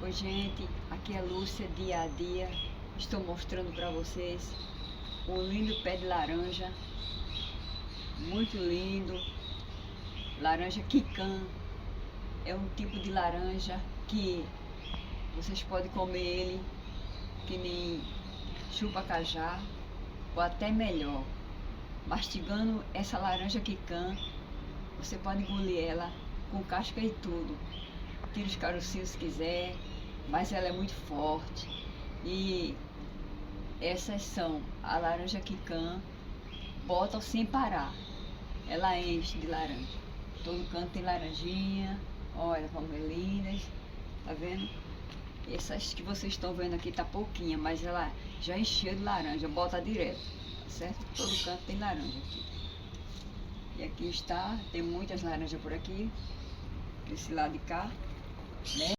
Oi gente, aqui é Lúcia, dia a dia. Estou mostrando para vocês um lindo pé de laranja, muito lindo. Laranja Kikan é um tipo de laranja que vocês podem comer ele que nem chupa-cajá ou até melhor. Mastigando essa laranja Kikan, você pode engolir ela com casca e tudo. Tira os carocinhos se quiser, mas ela é muito forte. E essas são a laranja Kikan, botam sem parar. Ela enche de laranja. Todo canto tem laranjinha. Olha como é lindas. Tá vendo? Essas que vocês estão vendo aqui tá pouquinha, mas ela já encheu de laranja. Bota direto, tá certo? Todo canto tem laranja aqui. E aqui está, tem muitas laranjas por aqui, desse lado de cá, né?